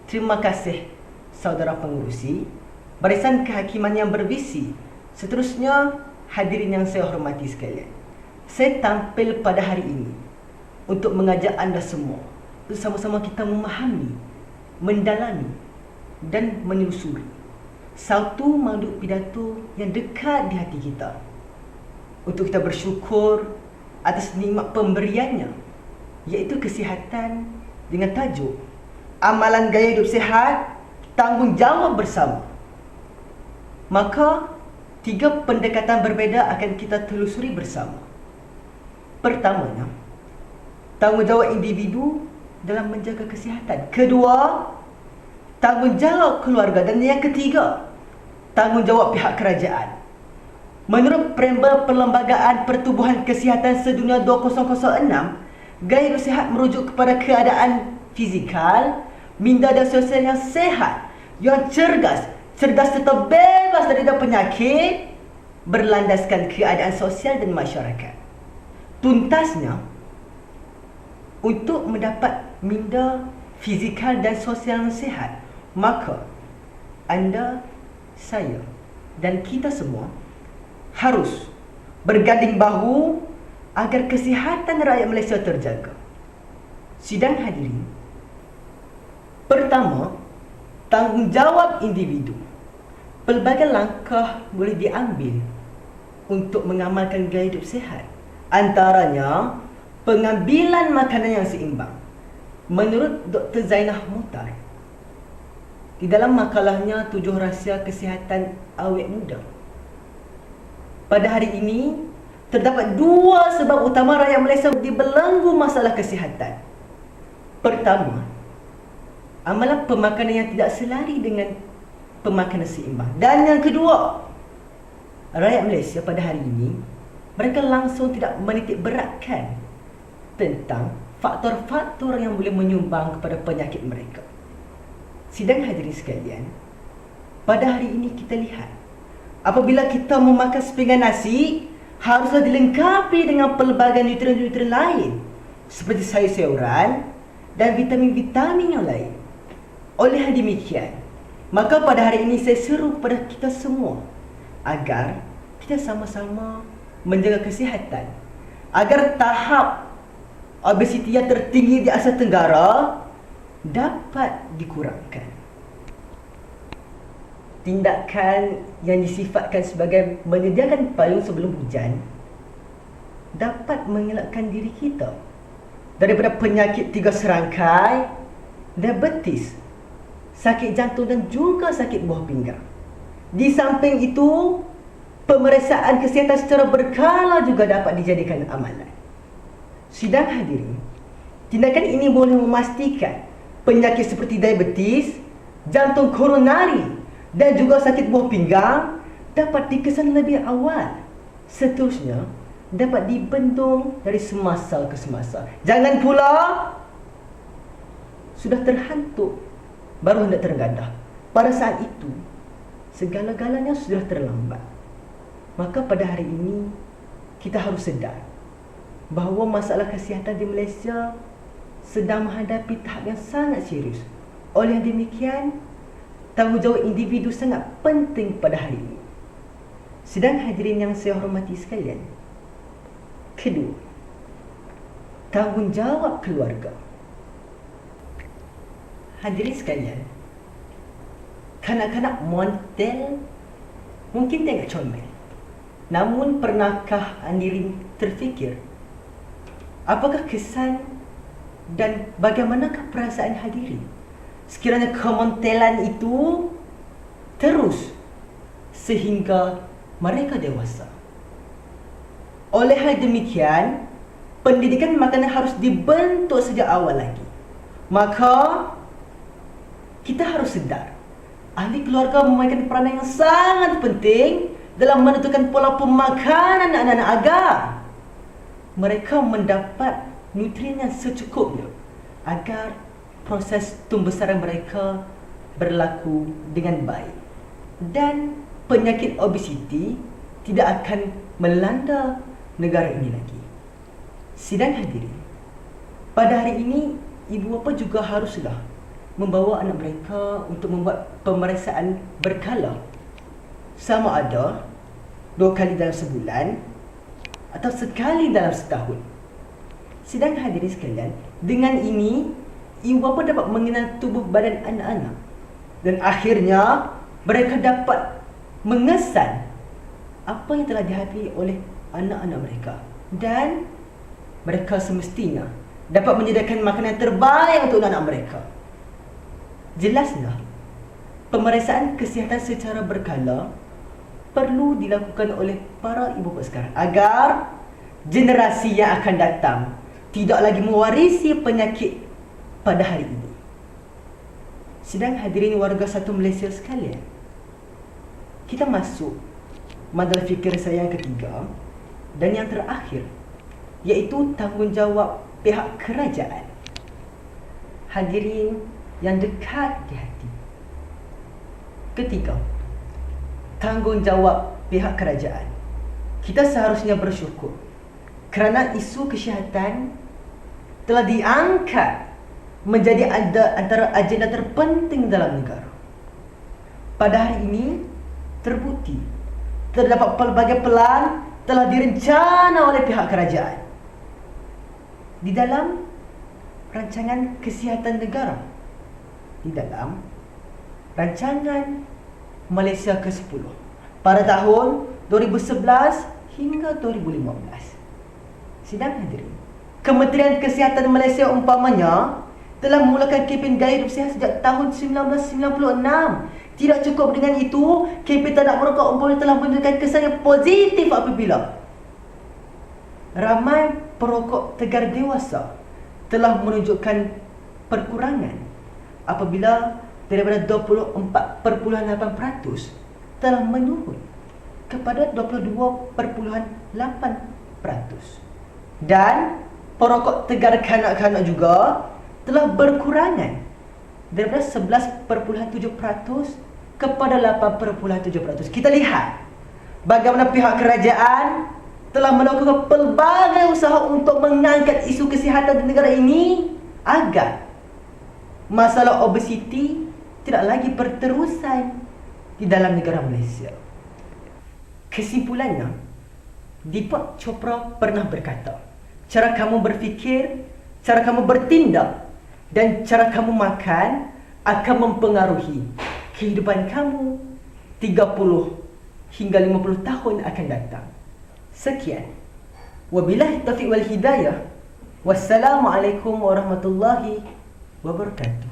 Terima kasih saudara pengurusi, Barisan Kehakiman yang bervisi. Seterusnya, hadirin yang saya hormati sekalian. Saya tampil pada hari ini untuk mengajak anda semua untuk sama-sama kita memahami, mendalami dan menelusuri satu makhluk pidato yang dekat di hati kita, untuk kita bersyukur atas nikmat pemberiannya, iaitu kesihatan, dengan tajuk Amalan Gaya Hidup Sihat, Tanggungjawab Bersama. Maka 3 pendekatan berbeza akan kita telusuri bersama. Pertamanya, tanggungjawab individu dalam menjaga kesihatan. Kedua, tanggungjawab keluarga. Dan yang ketiga, tanggungjawab pihak kerajaan. Menurut preambel Perlembagaan Pertubuhan Kesihatan Sedunia 2006, gaya hidup sihat merujuk kepada keadaan fizikal, minda dan sosial yang sehat, yang cerdas serta bebas daripada penyakit, berlandaskan keadaan sosial dan masyarakat. Tuntasnya, untuk mendapat minda, fizikal dan sosial yang sihat, maka anda, saya dan kita semua harus berganding bahu agar kesihatan rakyat Malaysia terjaga. Sidang hadirin, pertama, tanggungjawab individu. Pelbagai langkah boleh diambil untuk mengamalkan gaya hidup sihat. Antaranya, pengambilan makanan yang seimbang. Menurut Dr. Zainah Muhtar, di dalam makalahnya 7 Rahsia Kesihatan Awet Muda, pada hari ini terdapat 2 sebab utama rakyat Malaysia dibelenggu masalah kesihatan. Pertama, amalan pemakanan yang tidak selari dengan pemakanan seimbang. Dan yang kedua, rakyat Malaysia pada hari ini, mereka langsung tidak menitik beratkan tentang faktor-faktor yang boleh menyumbang kepada penyakit mereka. Sidang hadirin sekalian, pada hari ini kita lihat, apabila kita memakan sepinggan nasi, haruslah dilengkapi dengan pelbagai nutrien-nutrien lain seperti sayur-sayuran dan vitamin-vitamin yang lain. Oleh demikian, maka pada hari ini saya seru kepada kita semua agar kita sama-sama menjaga kesihatan, agar tahap obesiti yang tertinggi di Asia Tenggara dapat dikurangkan. Tindakan yang disifatkan sebagai menyediakan payung sebelum hujan dapat mengelakkan diri kita daripada penyakit 3 serangkai, diabetes, sakit jantung dan juga sakit buah pinggang. Di samping itu, pemeriksaan kesihatan secara berkala juga dapat dijadikan amalan. Sidang hadirin, tindakan ini boleh memastikan penyakit seperti diabetes, jantung koronari dan juga sakit buah pinggang dapat dikesan lebih awal. Seterusnya, dapat dibendung dari semasa ke semasa. Jangan pula sudah terhantuk baru hendak tergadah. Pada saat itu, segala-galanya sudah terlambat. Maka pada hari ini, kita harus sedar bahawa masalah kesihatan di Malaysia sedang menghadapi tahap yang sangat serius. Oleh demikian, tanggungjawab individu sangat penting pada hari ini. Sidang hadirin yang saya hormati sekalian, kedua, tanggungjawab keluarga. Hadirin sekalian, kanak-kanak montel mungkin tengok comel. Namun pernahkah hadirin terfikir, apakah kesan dan bagaimanakah perasaan hadirin sekiranya kemontelan itu terus sehingga mereka dewasa? Oleh hal demikian, pendidikan makanan harus dibentuk sejak awal lagi. Maka kita harus sedar, ahli keluarga memainkan peranan yang sangat penting dalam menentukan pola pemakanan anak-anak agar mereka mendapat nutrien yang secukupnya, agar proses tumbuhbesaran mereka berlaku dengan baik dan penyakit obesiti tidak akan melanda negara ini lagi. Sidang hadirin, pada hari ini ibu bapa juga haruslah membawa anak mereka untuk membuat pemeriksaan berkala, sama ada 2 kali dalam sebulan atau sekali dalam setahun. Sidang hadirin sekalian, dengan ini ibu bapa dapat mengenal tubuh badan anak-anak dan akhirnya mereka dapat mengesan apa yang telah dihadapi oleh anak-anak mereka, dan mereka semestinya dapat menyediakan makanan terbaik untuk anak-anak mereka. Jelaslah, pemeriksaan kesihatan secara berkala perlu dilakukan oleh para ibu bapa sekarang agar generasi yang akan datang tidak lagi mewarisi penyakit pada hari ini. Sidang hadirin warga satu Malaysia sekalian, kita masuk madal fikir saya yang ketiga dan yang terakhir, iaitu tanggungjawab pihak kerajaan. Hadirin yang dekat di hati, ketiga, tanggungjawab pihak kerajaan. Kita seharusnya bersyukur kerana isu kesihatan telah diangkat menjadi antara agenda terpenting dalam negara. Pada hari ini terbukti terdapat pelbagai pelan telah direncana oleh pihak kerajaan di dalam rancangan kesihatan negara, di dalam rancangan Malaysia ke-10 pada tahun 2011 hingga 2015. Sidang hadirin, Kementerian Kesihatan Malaysia umpamanya telah memulakan kempen gaya hidup sihat sejak tahun 1996. Tidak cukup dengan itu, kempen tak nak merokok umpamanya telah menunjukkan kesan yang positif apabila ramai perokok tegar dewasa telah menunjukkan perkurangan apabila daripada 24.8% telah menurun kepada 22.8%. Dan perokok tegar kanak-kanak juga telah berkurangan daripada 11.7% kepada 8.7%. Kita lihat bagaimana pihak kerajaan telah melakukan pelbagai usaha untuk mengangkat isu kesihatan di negara ini agar masalah obesiti tidak lagi berterusan di dalam negara Malaysia. Kesimpulannya, Deepak Chopra pernah berkata, cara kamu berfikir, cara kamu bertindak dan cara kamu makan akan mempengaruhi kehidupan kamu 30 hingga 50 tahun akan datang. Sekian. Wabillahi taufiq wal hidayah. Wassalamualaikum warahmatullahi wabarakatuh.